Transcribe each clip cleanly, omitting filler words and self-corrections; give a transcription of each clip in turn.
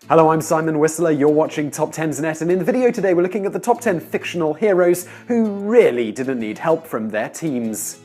Hello, I'm Simon Whistler, you're watching Top 10's Net, and in the video today we're looking at the top 10 fictional heroes who really didn't need help from their teams.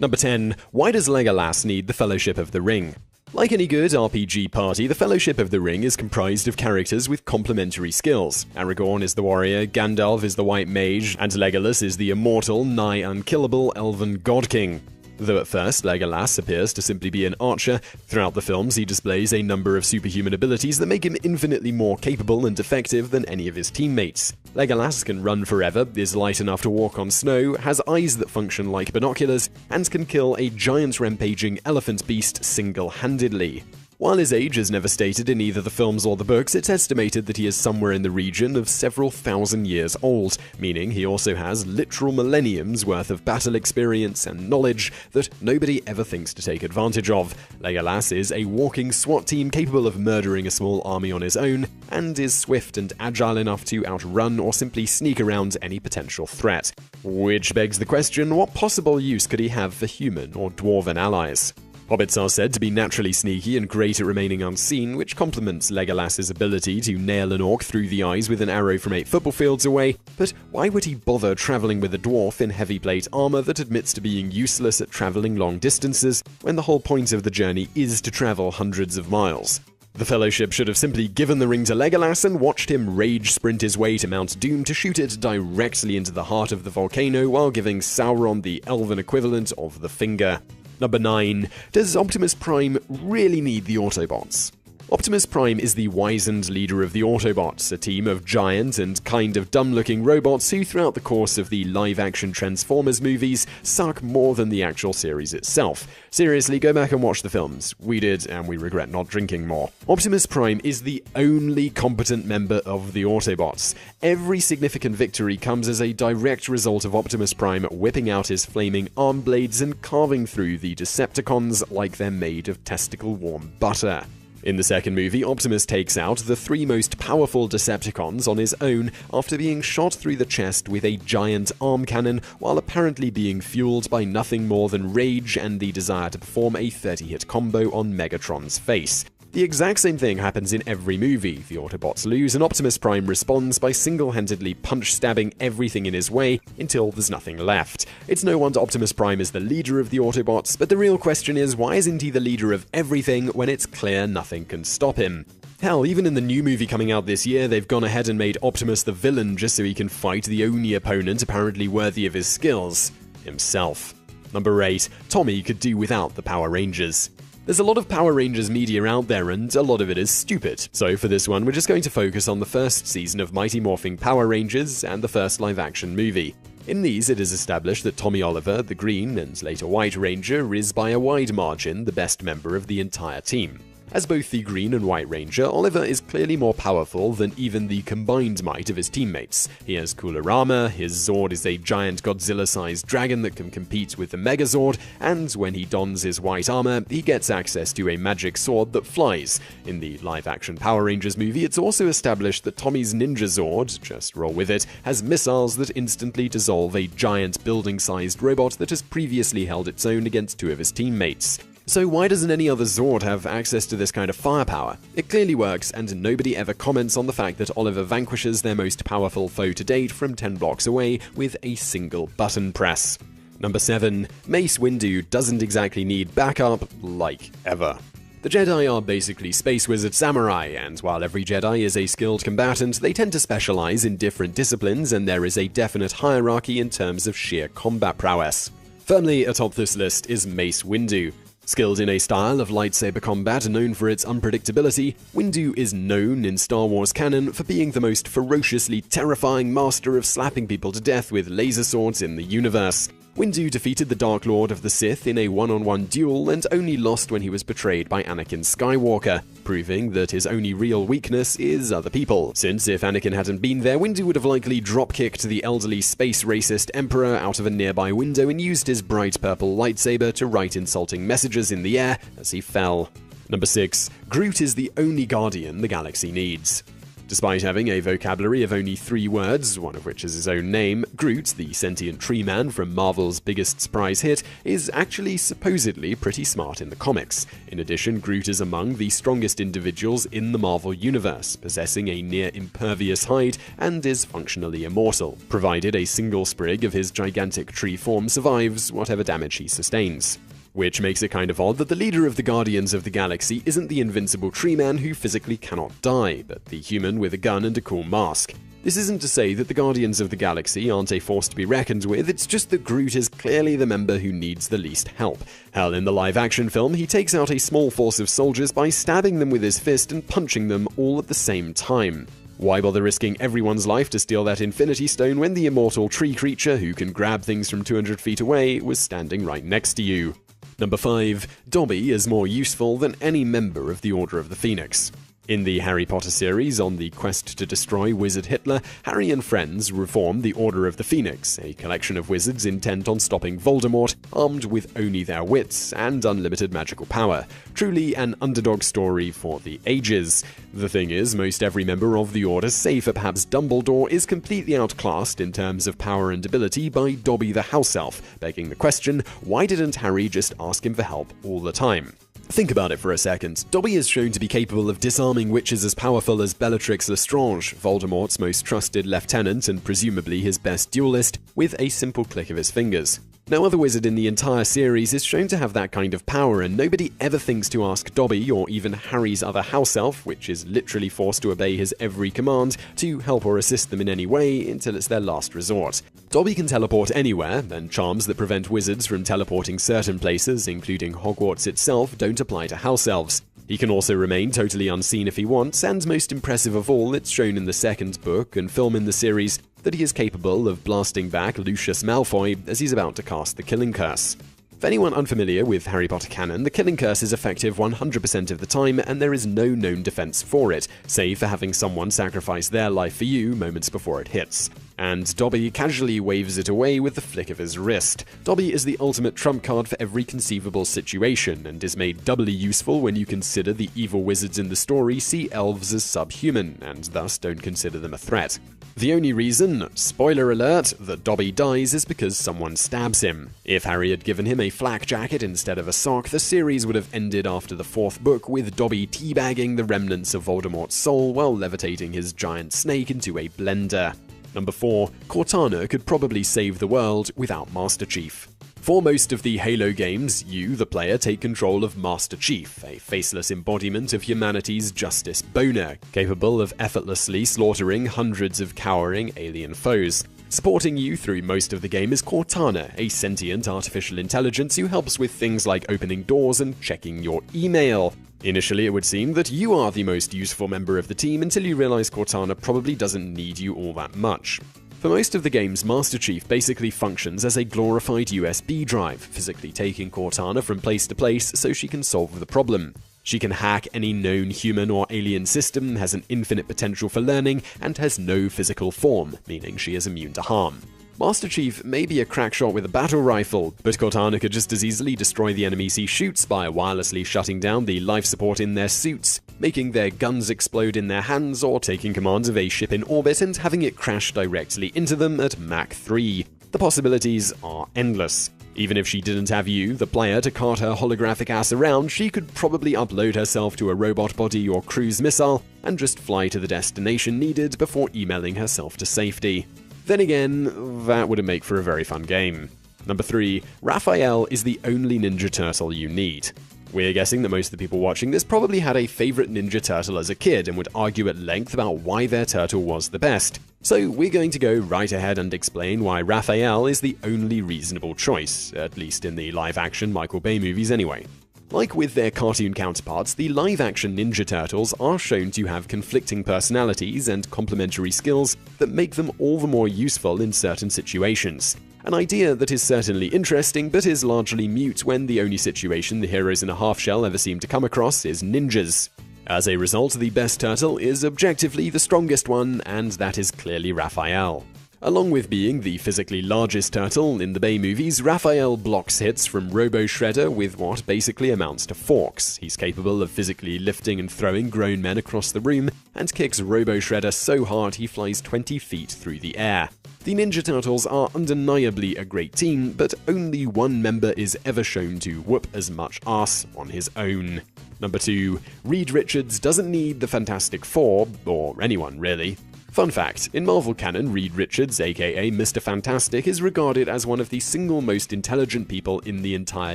Number 10. Why does Legolas need the Fellowship of the Ring? Like any good RPG party, the Fellowship of the Ring is comprised of characters with complementary skills. Aragorn is the warrior, Gandalf is the white mage, and Legolas is the immortal, nigh unkillable elven god king. Though at first Legolas appears to simply be an archer, throughout the films he displays a number of superhuman abilities that make him infinitely more capable and effective than any of his teammates. Legolas can run forever, is light enough to walk on snow, has eyes that function like binoculars, and can kill a giant rampaging elephant beast single-handedly. While his age is never stated in either the films or the books, it's estimated that he is somewhere in the region of several thousand years old, meaning he also has literal millenniums worth of battle experience and knowledge that nobody ever thinks to take advantage of. Legolas is a walking SWAT team capable of murdering a small army on his own, and is swift and agile enough to outrun or simply sneak around any potential threat. Which begs the question, what possible use could he have for human or dwarven allies? Hobbits are said to be naturally sneaky and great at remaining unseen, which complements Legolas's ability to nail an orc through the eyes with an arrow from 8 football fields away. But why would he bother traveling with a dwarf in heavy plate armor that admits to being useless at traveling long distances, when the whole point of the journey is to travel hundreds of miles? The Fellowship should have simply given the ring to Legolas and watched him rage sprint his way to Mount Doom to shoot it directly into the heart of the volcano while giving Sauron the elven equivalent of the finger. Number 9. Does Optimus Prime really need the Autobots? Optimus Prime is the wizened leader of the Autobots, a team of giant and kind of dumb-looking robots who throughout the course of the live-action Transformers movies suck more than the actual series itself. Seriously, go back and watch the films. We did, and we regret not drinking more. Optimus Prime is the only competent member of the Autobots. Every significant victory comes as a direct result of Optimus Prime whipping out his flaming arm blades and carving through the Decepticons like they're made of testicle-warm butter. In the second movie, Optimus takes out the 3 most powerful Decepticons on his own after being shot through the chest with a giant arm cannon while apparently being fueled by nothing more than rage and the desire to perform a 30-hit combo on Megatron's face. The exact same thing happens in every movie. The Autobots lose, and Optimus Prime responds by single-handedly punch-stabbing everything in his way until there's nothing left. It's no wonder Optimus Prime is the leader of the Autobots, but the real question is, why isn't he the leader of everything when it's clear nothing can stop him? Hell, even in the new movie coming out this year, they've gone ahead and made Optimus the villain just so he can fight the only opponent apparently worthy of his skills: himself. Number 8. Tommy could do without the Power Rangers. There's a lot of Power Rangers media out there, and a lot of it is stupid. So for this one, we're just going to focus on the first season of Mighty Morphin Power Rangers and the first live-action movie. In these, it is established that Tommy Oliver, the Green and later White Ranger, is by a wide margin the best member of the entire team. As both the Green and White Ranger, Oliver is clearly more powerful than even the combined might of his teammates. He has cooler armor, his Zord is a giant Godzilla-sized dragon that can compete with the Megazord, and when he dons his white armor, he gets access to a magic sword that flies. In the live-action Power Rangers movie, it's also established that Tommy's Ninja Zord, just roll with it, has missiles that instantly dissolve a giant building-sized robot that has previously held its own against 2 of his teammates. So why doesn't any other Zord have access to this kind of firepower? It clearly works, and nobody ever comments on the fact that Oliver vanquishes their most powerful foe to date from 10 blocks away with a single button press. Number 7. Mace Windu doesn't exactly need backup, like, ever. The Jedi are basically space wizard samurai, and while every Jedi is a skilled combatant, they tend to specialize in different disciplines, and there is a definite hierarchy in terms of sheer combat prowess. Firmly atop this list is Mace Windu. Skilled in a style of lightsaber combat known for its unpredictability, Windu is known in Star Wars canon for being the most ferociously terrifying master of slapping people to death with laser swords in the universe. Windu defeated the Dark Lord of the Sith in a one-on-one duel and only lost when he was betrayed by Anakin Skywalker, proving that his only real weakness is other people, since if Anakin hadn't been there, Windu would have likely drop-kicked the elderly space-racist Emperor out of a nearby window and used his bright purple lightsaber to write insulting messages in the air as he fell. Number 6. Groot is the only Guardian the galaxy needs. Despite having a vocabulary of only 3 words, one of which is his own name, Groot, the sentient tree man from Marvel's biggest surprise hit, is actually supposedly pretty smart in the comics. In addition, Groot is among the strongest individuals in the Marvel universe, possessing a near-impervious hide and is functionally immortal, provided a single sprig of his gigantic tree form survives whatever damage he sustains. Which makes it kind of odd that the leader of the Guardians of the Galaxy isn't the invincible tree man who physically cannot die, but the human with a gun and a cool mask. This isn't to say that the Guardians of the Galaxy aren't a force to be reckoned with, it's just that Groot is clearly the member who needs the least help. Hell, in the live-action film, he takes out a small force of soldiers by stabbing them with his fist and punching them all at the same time. Why bother risking everyone's life to steal that Infinity Stone when the immortal tree creature who can grab things from 200 feet away was standing right next to you? Number 5. Dobby is more useful than any member of the Order of the Phoenix. In the Harry Potter series, on the quest to destroy Wizard Hitler, Harry and friends reform the Order of the Phoenix, a collection of wizards intent on stopping Voldemort, armed with only their wits and unlimited magical power. Truly an underdog story for the ages. The thing is, most every member of the Order, save for perhaps Dumbledore, is completely outclassed in terms of power and ability by Dobby the House Elf, begging the question, why didn't Harry just ask him for help all the time? Think about it for a second. Dobby is shown to be capable of disarming witches as powerful as Bellatrix Lestrange, Voldemort's most trusted lieutenant and presumably his best duelist, with a simple click of his fingers. No other wizard in the entire series is shown to have that kind of power, and nobody ever thinks to ask Dobby or even Harry's other house elf, which is literally forced to obey his every command, to help or assist them in any way until it's their last resort. Dobby can teleport anywhere, and charms that prevent wizards from teleporting certain places, including Hogwarts itself, don't apply to house elves. He can also remain totally unseen if he wants, and most impressive of all, it's shown in the second book and film in the series that he is capable of blasting back Lucius Malfoy as he's about to cast the Killing Curse. For anyone unfamiliar with Harry Potter canon, the Killing Curse is effective 100% of the time, and there is no known defense for it, save for having someone sacrifice their life for you moments before it hits. And Dobby casually waves it away with the flick of his wrist. Dobby is the ultimate trump card for every conceivable situation, and is made doubly useful when you consider the evil wizards in the story see elves as subhuman, and thus don't consider them a threat. The only reason, spoiler alert, that Dobby dies is because someone stabs him. If Harry had given him a flak jacket instead of a sock, the series would have ended after the 4th book with Dobby teabagging the remnants of Voldemort's soul while levitating his giant snake into a blender. Number 4. Cortana could probably save the world without Master Chief. For most of the Halo games, you, the player, take control of Master Chief, a faceless embodiment of humanity's Justice Boner, capable of effortlessly slaughtering hundreds of cowering alien foes. Supporting you through most of the game is Cortana, a sentient artificial intelligence who helps with things like opening doors and checking your email. Initially, it would seem that you are the most useful member of the team until you realize Cortana probably doesn't need you all that much. For most of the games, Master Chief basically functions as a glorified USB drive, physically taking Cortana from place to place so she can solve the problem. She can hack any known human or alien system, has an infinite potential for learning, and has no physical form, meaning she is immune to harm. Master Chief may be a crack shot with a battle rifle, but Cortana could just as easily destroy the enemies he shoots by wirelessly shutting down the life support in their suits, making their guns explode in their hands, or taking command of a ship in orbit and having it crash directly into them at Mach 3. The possibilities are endless. Even if she didn't have you, the player, to cart her holographic ass around, she could probably upload herself to a robot body or cruise missile and just fly to the destination needed before emailing herself to safety. Then again, that wouldn't make for a very fun game. Number 3. Raphael is the only Ninja Turtle you need. We're guessing that most of the people watching this probably had a favorite Ninja Turtle as a kid and would argue at length about why their turtle was the best. So we're going to go right ahead and explain why Raphael is the only reasonable choice, at least in the live-action Michael Bay movies anyway. Like with their cartoon counterparts, the live-action Ninja Turtles are shown to have conflicting personalities and complementary skills that make them all the more useful in certain situations. An idea that is certainly interesting, but is largely mute when the only situation the heroes in a half-shell ever seem to come across is ninjas. As a result, the best turtle is objectively the strongest one, and that is clearly Raphael. Along with being the physically largest turtle in the Bay movies, Raphael blocks hits from Robo Shredder with what basically amounts to forks. He's capable of physically lifting and throwing grown men across the room, and kicks Robo Shredder so hard he flies 20 feet through the air. The Ninja Turtles are undeniably a great team, but only one member is ever shown to whoop as much ass on his own. Number 2. Reed Richards doesn't need the Fantastic Four, or anyone really. Fun fact, in Marvel canon, Reed Richards, aka Mr. Fantastic, is regarded as one of the single most intelligent people in the entire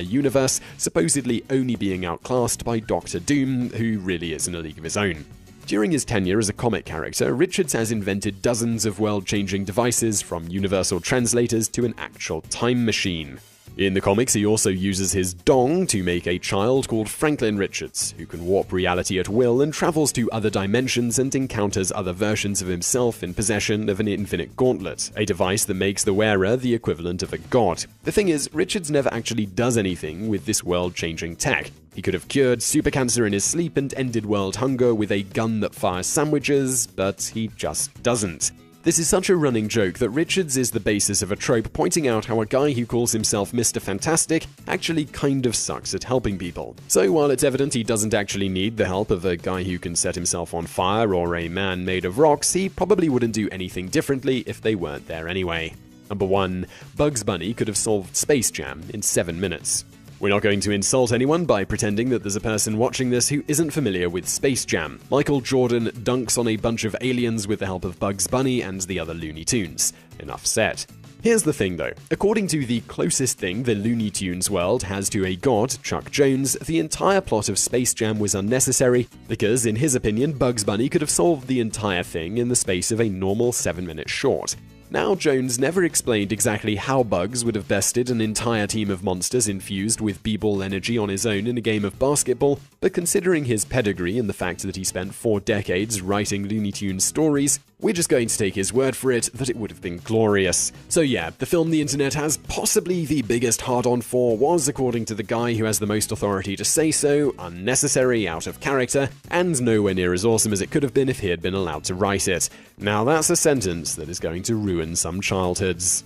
universe, supposedly only being outclassed by Doctor Doom, who really is in a league of his own. During his tenure as a comic character, Richards has invented dozens of world-changing devices, from universal translators to an actual time machine. In the comics, he also uses his dong to make a child called Franklin Richards, who can warp reality at will and travels to other dimensions and encounters other versions of himself in possession of an infinite gauntlet, a device that makes the wearer the equivalent of a god. The thing is, Richards never actually does anything with this world-changing tech. He could have cured super cancer in his sleep and ended world hunger with a gun that fires sandwiches, but he just doesn't. This is such a running joke that Richards is the basis of a trope pointing out how a guy who calls himself Mr. Fantastic actually kind of sucks at helping people. So while it's evident he doesn't actually need the help of a guy who can set himself on fire or a man made of rocks, he probably wouldn't do anything differently if they weren't there anyway. Number 1. Bugs Bunny could have solved Space Jam in 7 minutes. We're not going to insult anyone by pretending that there's a person watching this who isn't familiar with Space Jam. Michael Jordan dunks on a bunch of aliens with the help of Bugs Bunny and the other Looney Tunes. Enough said. Here's the thing though, according to the closest thing the Looney Tunes world has to a god, Chuck Jones, the entire plot of Space Jam was unnecessary because, in his opinion, Bugs Bunny could have solved the entire thing in the space of a normal 7-minute short. Now, Jones never explained exactly how Bugs would have bested an entire team of monsters infused with b-ball energy on his own in a game of basketball, but considering his pedigree and the fact that he spent 4 decades writing Looney Tunes stories, we're just going to take his word for it that it would have been glorious. So yeah, the film the internet has possibly the biggest hard-on for was, according to the guy who has the most authority to say so, unnecessary, out of character, and nowhere near as awesome as it could have been if he had been allowed to write it. Now that's a sentence that is going to ruin some childhoods.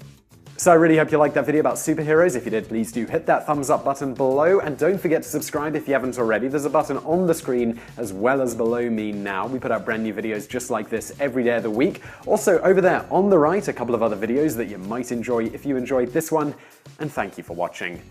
So I really hope you liked that video about superheroes. If you did, please do hit that thumbs up button below, and don't forget to subscribe if you haven't already. There's a button on the screen as well as below me now. We put out brand new videos just like this every day of the week. Also, over there on the right, a couple of other videos that you might enjoy if you enjoyed this one, and thank you for watching.